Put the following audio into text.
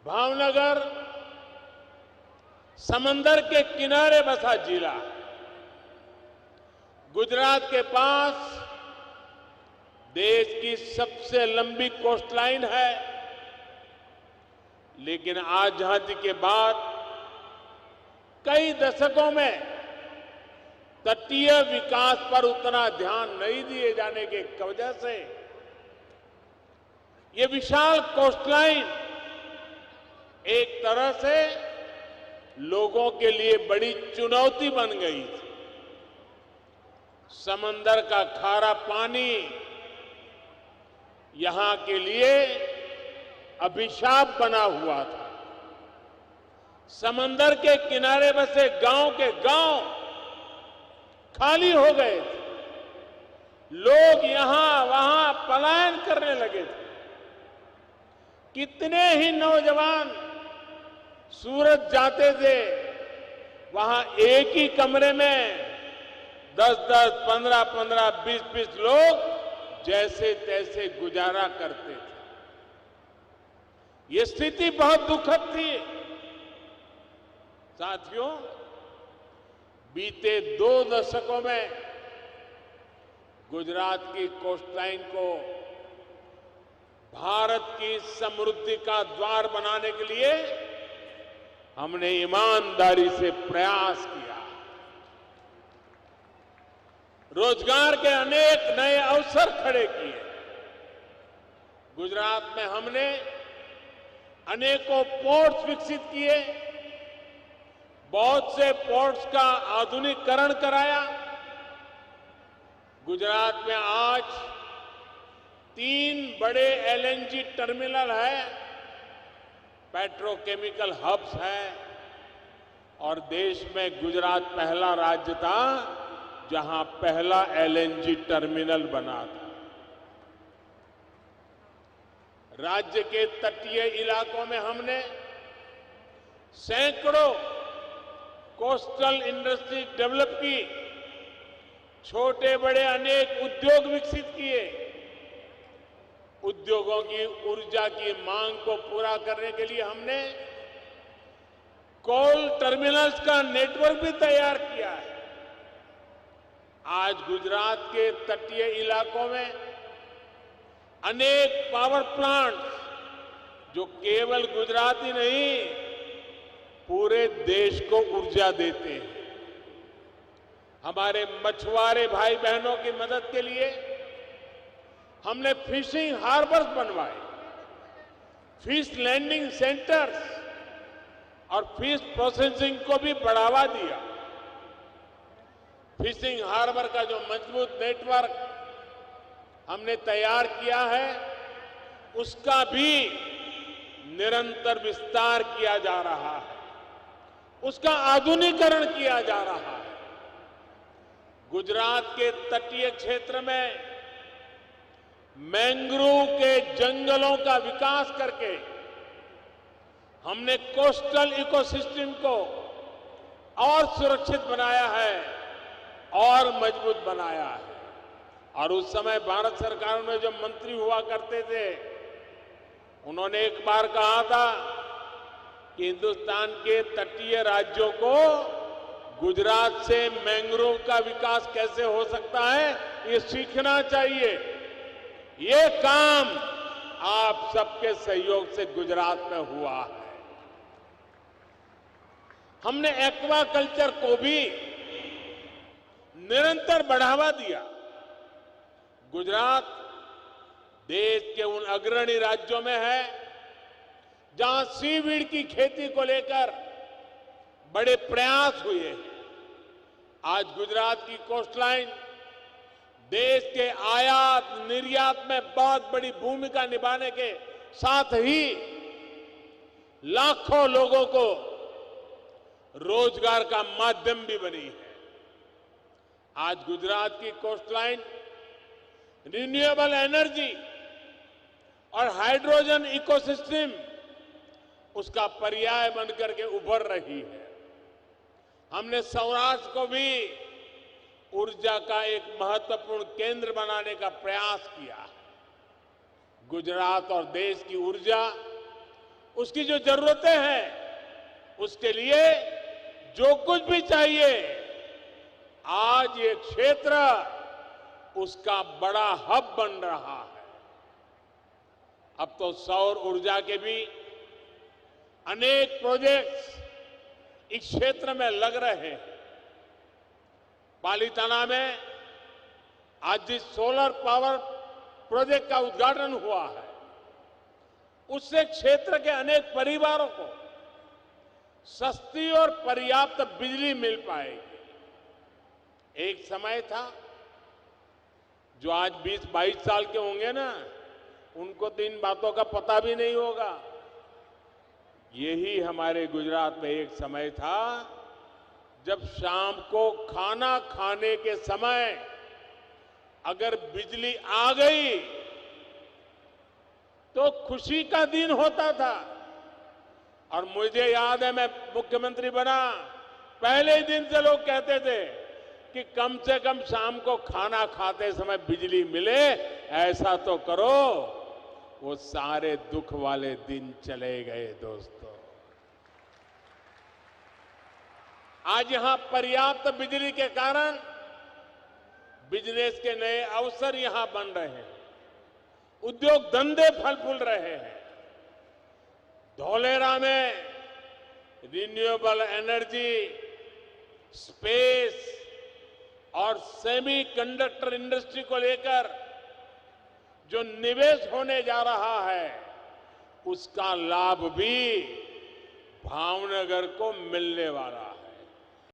भावनगर समंदर के किनारे बसा जिला, गुजरात के पास देश की सबसे लंबी कोस्टलाइन है, लेकिन आजादी के बाद कई दशकों में तटीय विकास पर उतना ध्यान नहीं दिए जाने की वजह से ये विशाल कोस्टलाइन एक तरह से लोगों के लिए बड़ी चुनौती बन गई थी। समंदर का खारा पानी यहां के लिए अभिशाप बना हुआ था। समंदर के किनारे बसे गांव के गांव खाली हो गए थे, लोग यहां वहां पलायन करने लगे थे। कितने ही नौजवान सूरत जाते थे, वहां एक ही कमरे में 10-10, 15-15, 20-20 लोग जैसे तैसे गुजारा करते थे। ये स्थिति बहुत दुखद थी। साथियों, बीते 2 दशकों में गुजरात की कोस्टलाइन को भारत की समृद्धि का द्वार बनाने के लिए हमने ईमानदारी से प्रयास किया। रोजगार के अनेक नए अवसर खड़े किए। गुजरात में हमने अनेकों पोर्ट्स विकसित किए, बहुत से पोर्ट्स का आधुनिकीकरण कराया। गुजरात में आज 3 बड़े एलएनजी टर्मिनल है, पेट्रोकेमिकल हब्स है, और देश में गुजरात पहला राज्य था जहां पहला एलएनजी टर्मिनल बना था। राज्य के तटीय इलाकों में हमने सैकड़ों कोस्टल इंडस्ट्री डेवलप की, छोटे बड़े अनेक उद्योग विकसित किए। उद्योगों की ऊर्जा की मांग को पूरा करने के लिए हमने कोल टर्मिनल्स का नेटवर्क भी तैयार किया है। आज गुजरात के तटीय इलाकों में अनेक पावर प्लांट जो केवल गुजरात ही नहीं, पूरे देश को ऊर्जा देते हैं। हमारे मछुआरे भाई बहनों की मदद के लिए हमने फिशिंग हार्बर्स बनवाए, फिश लैंडिंग सेंटर्स और फिश प्रोसेसिंग को भी बढ़ावा दिया। फिशिंग हार्बर का जो मजबूत नेटवर्क हमने तैयार किया है, उसका भी निरंतर विस्तार किया जा रहा है, उसका आधुनिकीकरण किया जा रहा है। गुजरात के तटीय क्षेत्र में मैंग्रोव के जंगलों का विकास करके हमने कोस्टल इकोसिस्टम को और सुरक्षित बनाया है और मजबूत बनाया है। और उस समय भारत सरकार में जो मंत्री हुआ करते थे, उन्होंने एक बार कहा था कि हिंदुस्तान के तटीय राज्यों को गुजरात से मैंग्रोव का विकास कैसे हो सकता है, ये सीखना चाहिए। ये काम आप सबके सहयोग से गुजरात में हुआ है। हमने एक्वा कल्चर को भी निरंतर बढ़ावा दिया। गुजरात देश के उन अग्रणी राज्यों में है जहां सीवीड की खेती को लेकर बड़े प्रयास हुए हैं। आज गुजरात की कोस्टलाइन देश के आयात निर्यात में बहुत बड़ी भूमिका निभाने के साथ ही लाखों लोगों को रोजगार का माध्यम भी बनी है। आज गुजरात की कोस्टलाइन रिन्यूएबल एनर्जी और हाइड्रोजन इकोसिस्टम उसका पर्याय बनकर के उभर रही है। हमने सौराष्ट्र को भी ऊर्जा का एक महत्वपूर्ण केंद्र बनाने का प्रयास किया है। गुजरात और देश की ऊर्जा उसकी जो जरूरतें हैं, उसके लिए जो कुछ भी चाहिए, आज ये क्षेत्र उसका बड़ा हब बन रहा है। अब तो सौर ऊर्जा के भी अनेक प्रोजेक्ट्स इस क्षेत्र में लग रहे हैं। पालीताना में आज जिस सोलर पावर प्रोजेक्ट का उद्घाटन हुआ है, उससे क्षेत्र के अनेक परिवारों को सस्ती और पर्याप्त बिजली मिल पाएगी। एक समय था, जो आज 20-22 साल के होंगे ना, उनको तो इन बातों का पता भी नहीं होगा। यही हमारे गुजरात में एक समय था जब शाम को खाना खाने के समय अगर बिजली आ गई तो खुशी का दिन होता था। और मुझे याद है, मैं मुख्यमंत्री बना, पहले दिन से लोग कहते थे कि कम से कम शाम को खाना खाते समय बिजली मिले, ऐसा तो करो। वो सारे दुख वाले दिन चले गए दोस्तों। आज यहां पर्याप्त बिजली के कारण बिजनेस के नए अवसर यहां बन रहे हैं, उद्योग धंधे फल फूल रहे हैं। धौलेरा में रिन्यूएबल एनर्जी, स्पेस और सेमीकंडक्टर इंडस्ट्री को लेकर जो निवेश होने जा रहा है, उसका लाभ भी भावनगर को मिलने वाला है।